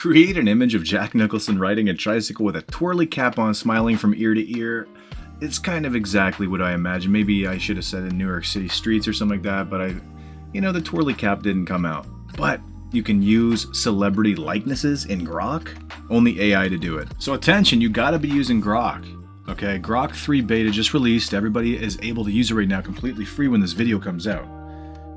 Create an image of Jack Nicholson riding a tricycle with a twirly cap on, smiling from ear to ear. It's kind of exactly what I imagined. Maybe I should have said in New York City streets or something like that, but the twirly cap didn't come out. But you can use celebrity likenesses in Grok. Only AI to do it. So attention, you gotta be using Grok. Okay, Grok 3 beta just released. Everybody is able to use it right now completely free when this video comes out.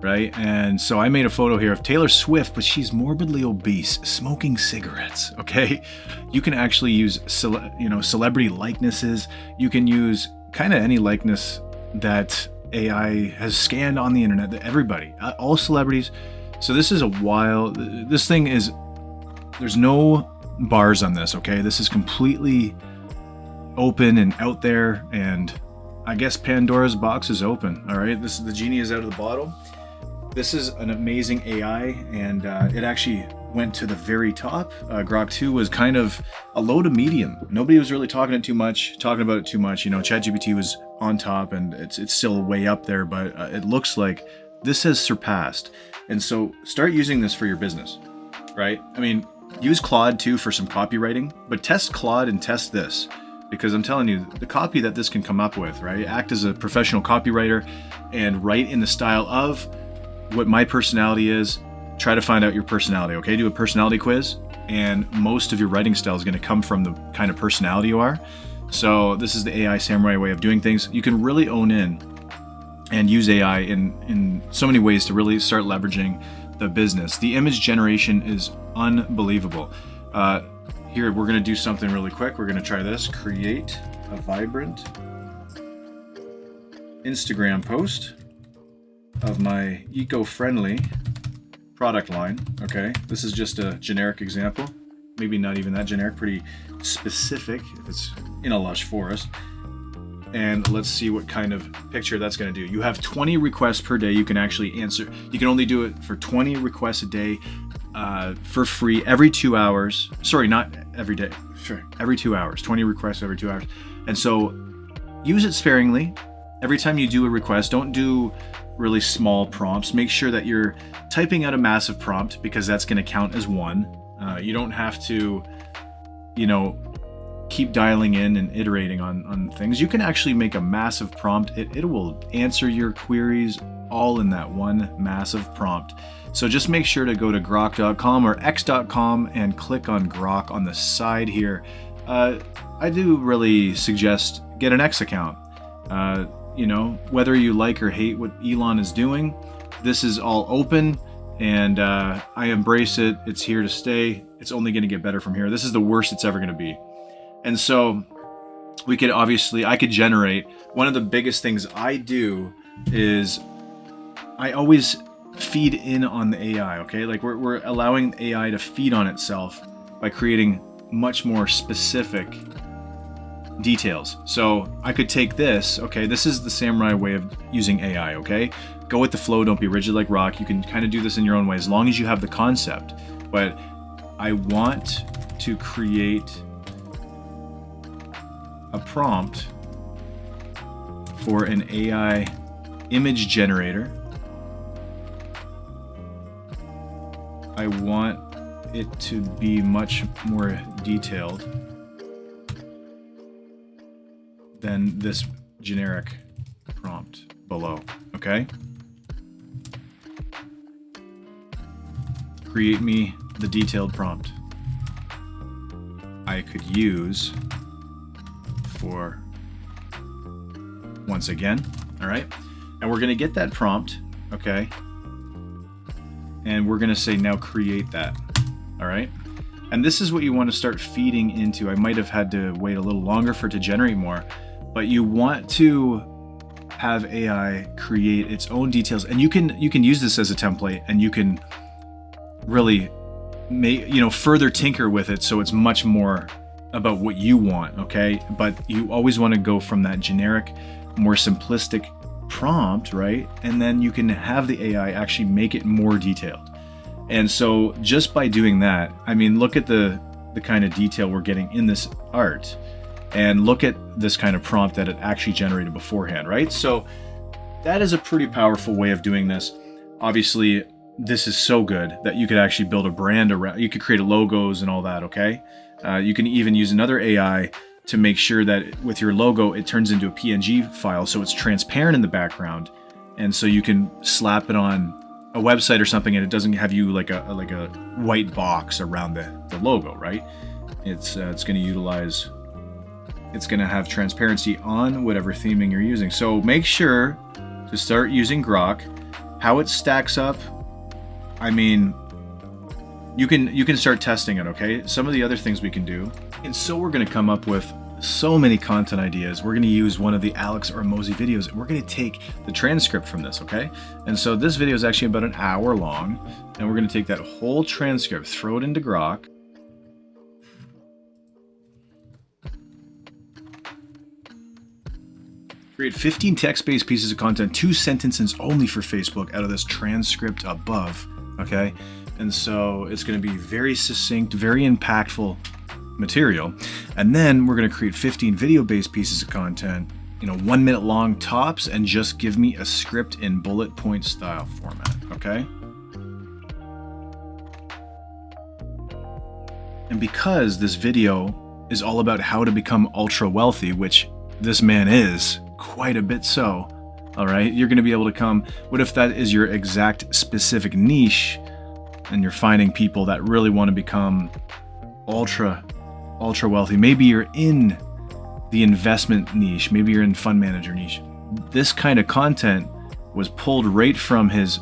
Right? And so I made a photo here of Taylor Swift, but she's morbidly obese, smoking cigarettes, okay? You can actually use celebrity likenesses. You can use kind of any likeness that AI has scanned on the internet, that everybody, all celebrities. So this is there's no bars on this, okay? This is completely open and out there, and I guess Pandora's box is open, all right? The genie is out of the bottle. This is an amazing AI, and it actually went to the very top. Grok 2 was kind of a low to medium. Nobody was really talking about it too much. ChatGPT was on top, and it's still way up there, but it looks like this has surpassed. And so start using this for your business, right? I mean, use Claude too for some copywriting, but test Claude and test this, because I'm telling you, the copy that this can come up with, right? Act as a professional copywriter and write in the style of what my personality is. Try to find out your personality, okay? Do a personality quiz, and most of your writing style is going to come from the kind of personality you are. So this is the AI samurai way of doing things. You can really own in and use AI in so many ways to really start leveraging the business. The image generation is unbelievable. Here, we're going to do something really quick. We're going to try this. Create a vibrant Instagram post of my eco-friendly product line. Okay, this is just a generic example, maybe not even that generic, pretty specific if it's in a lush forest. And let's see what kind of picture that's going to do. You have 20 requests per day. You can actually answer. You can only do it for 20 requests a day for free every 2 hours. Sorry, not every day. Sure, every 2 hours. 20 requests every 2 hours. And so use it sparingly. Every time you do a request, don't do really small prompts. Make sure that you're typing out a massive prompt, because that's going to count as one. You don't have to, keep dialing in and iterating on things. You can actually make a massive prompt. It will answer your queries all in that one massive prompt. So just make sure to go to grok.com or x.com and click on Grok on the side here. I do really suggest get an X account. Whether you like or hate what Elon is doing, this is all open, and I embrace it. It's here to stay. It's only going to get better from here. This is the worst it's ever going to be. And so I could generate, one of the biggest things I do is I always feed in on the AI, okay? Like we're allowing AI to feed on itself by creating much more specific details. So I could take this, okay? This is the samurai way of using AI, okay? Go with the flow, don't be rigid like rock. You can kind of do this in your own way as long as you have the concept. But I want to create a prompt for an AI image generator. I want it to be much more detailed than this generic prompt below, okay? Create me the detailed prompt I could use for, once again, all right? And we're gonna get that prompt, okay? And we're gonna say, now create that, all right? And this is what you want to start feeding into. I might have had to wait a little longer for it to generate more, but you want to have AI create its own details, and you can use this as a template, and you can really further tinker with it so it's much more about what you want, okay? But you always want to go from that generic, more simplistic prompt, right? And then you can have the AI actually make it more detailed. And so just by doing that, I mean, look at the kind of detail we're getting in this art, and look at this kind of prompt that it actually generated beforehand, right? So that is a pretty powerful way of doing this. Obviously, this is so good that you could actually build a brand around. You could create logos and all that. Okay, you can even use another AI to make sure that with your logo it turns into a PNG file, so it's transparent in the background, and so you can slap it on a website or something, and it doesn't have you like a white box around the logo, right? It's going to utilize. It's going to have transparency on whatever theming you're using. So make sure to start using Grok. How it stacks up, I mean, you can start testing it, okay? Some of the other things we can do. And so we're going to come up with so many content ideas. We're going to use one of the Alex or Mosey videos, and we're going to take the transcript from this, okay? And so this video is actually about an hour long, and we're going to take that whole transcript, throw it into Grok. Create 15 text-based pieces of content, 2 sentences only for Facebook out of this transcript above, okay? And so it's going to be very succinct, very impactful material. And then we're going to create 15 video-based pieces of content, 1 minute long tops, and just give me a script in bullet point style format, okay? And because this video is all about how to become ultra wealthy, which this man is quite a bit so, all right, you're going to be able to come. What if that is your exact specific niche and you're finding people that really want to become ultra wealthy? Maybe you're in the investment niche, maybe you're in fund manager niche. This kind of content was pulled right from his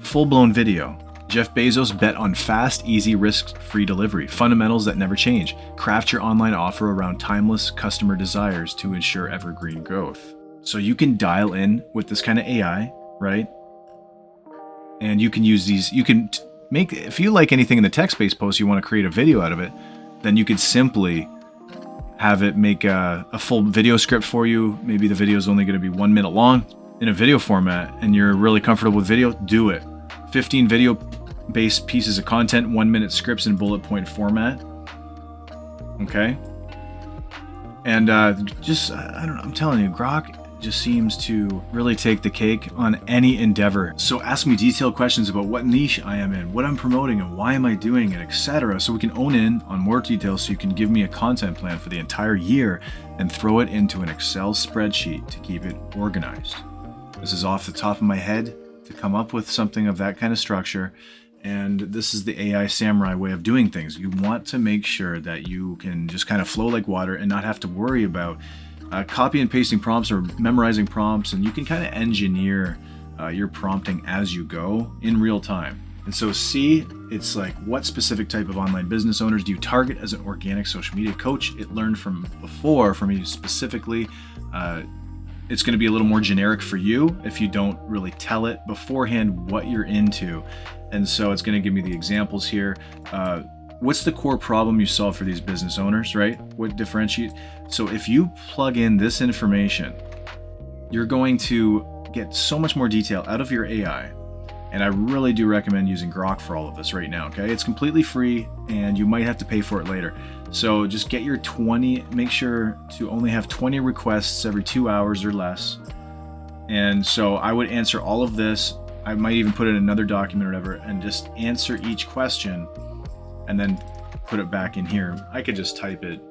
full-blown video. Jeff Bezos bet on fast, easy, risk-free delivery. Fundamentals that never change. Craft your online offer around timeless customer desires to ensure evergreen growth. So you can dial in with this kind of AI, right? And you can use these, you can make, if you like anything in the text-based post, you want to create a video out of it, then you could simply have it make a full video script for you. Maybe the video is only going to be 1 minute long in a video format, and you're really comfortable with video, do it. 15 video-based pieces of content, 1 minute scripts in bullet point format. Okay. And just, I don't know, I'm telling you, Grok just seems to really take the cake on any endeavor. So ask me detailed questions about what niche I am in, what I'm promoting, and why am I doing it, etc. So we can own in on more details, so you can give me a content plan for the entire year and throw it into an Excel spreadsheet to keep it organized. This is off the top of my head to come up with something of that kind of structure. And this is the AI samurai way of doing things. You want to make sure that you can just kind of flow like water and not have to worry about copy and pasting prompts or memorizing prompts. And you can kind of engineer your prompting as you go in real time. And so C, it's like, what specific type of online business owners do you target as an organic social media coach? It learned from before from you specifically. It's going to be a little more generic for you if you don't really tell it beforehand what you're into. And so it's going to give me the examples here. What's the core problem you solve for these business owners, right? What differentiates? So if you plug in this information, you're going to get so much more detail out of your AI. And I really do recommend using Grok for all of this right now, okay? It's completely free, and you might have to pay for it later. So just get your 20, make sure to only have 20 requests every 2 hours or less. And so I would answer all of this. I might even put it in another document or whatever, and just answer each question and then put it back in here. I could just type it,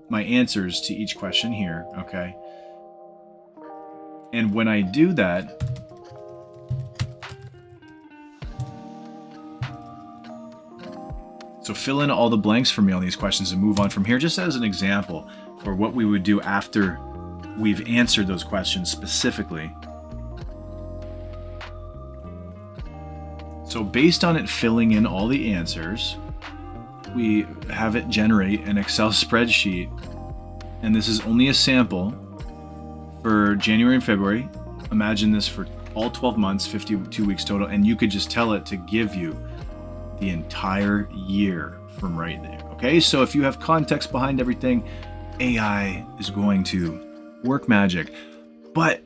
my answers to each question here, okay? And when I do that, so fill in all the blanks for me on these questions and move on from here, just as an example for what we would do after we've answered those questions specifically. So based on it filling in all the answers, we have it generate an Excel spreadsheet. And this is only a sample for January and February. Imagine this for all 12 months, 52 weeks total. And you could just tell it to give you the entire year from right there. Okay, so if you have context behind everything, AI is going to work magic, but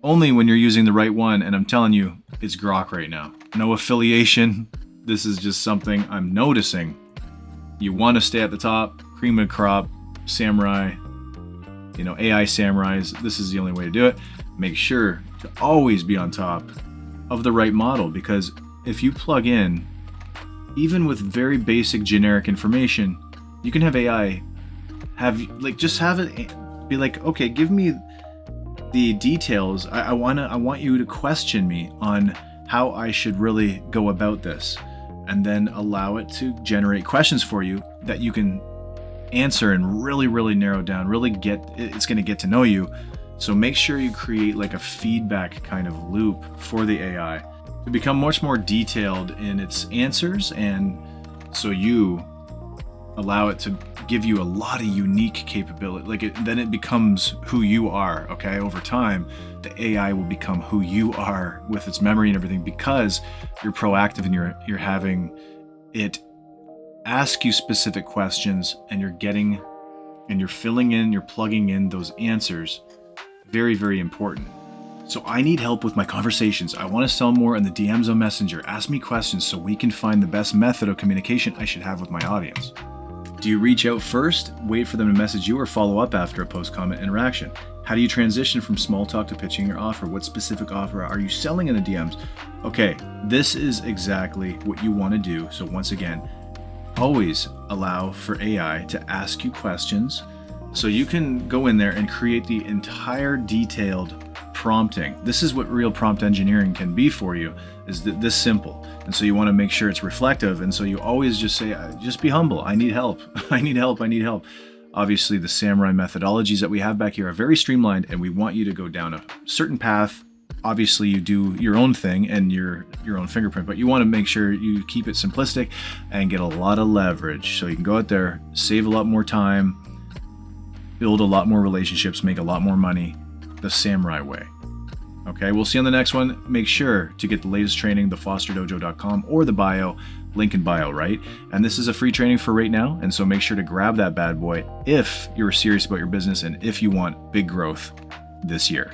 only when you're using the right one. And I'm telling you, it's Grok right now. No affiliation. This is just something I'm noticing. You want to stay at the top, cream of the crop, samurai, AI samurais. This is the only way to do it. Make sure to always be on top of the right model, because if you plug in, even with very basic generic information, you can have AI just have it be like, okay, give me the details. I want you to question me on how I should really go about this, and then allow it to generate questions for you that you can answer and really narrow down, it's going to get to know you. So make sure you create like a feedback kind of loop for the AI to become much more detailed in its answers, and so you allow it to give you a lot of unique capability. Then it becomes who you are. Okay, over time the AI will become who you are with its memory and everything, because you're proactive and you're having it ask you specific questions, and you're filling in, you're plugging in those answers. Very important. So I need help with my conversations. I want to sell more in the DMs on Messenger. Ask me questions so we can find the best method of communication I should have with my audience. Do you reach out first, wait for them to message you, or follow up after a post-comment interaction? How do you transition from small talk to pitching your offer? What specific offer are you selling in the DMs? Okay, this is exactly what you want to do. So once again, always allow for AI to ask you questions, so you can go in there and create the entire detailed prompting. This is what real prompt engineering can be for you, is this simple. And so you want to make sure it's reflective, and so you always just say, just be humble. I need help. I need help. Obviously, the samurai methodologies that we have back here are very streamlined, and we want you to go down a certain path. Obviously, you do your own thing and your own fingerprint, but you want to make sure you keep it simplistic and get a lot of leverage, so you can go out there, save a lot more time, build a lot more relationships, make a lot more money the samurai way. Okay, we'll see you on the next one. Make sure to get the latest training, thefosterdojo.com or the bio, link in bio, right? And this is a free training for right now, and so make sure to grab that bad boy if you're serious about your business and if you want big growth this year.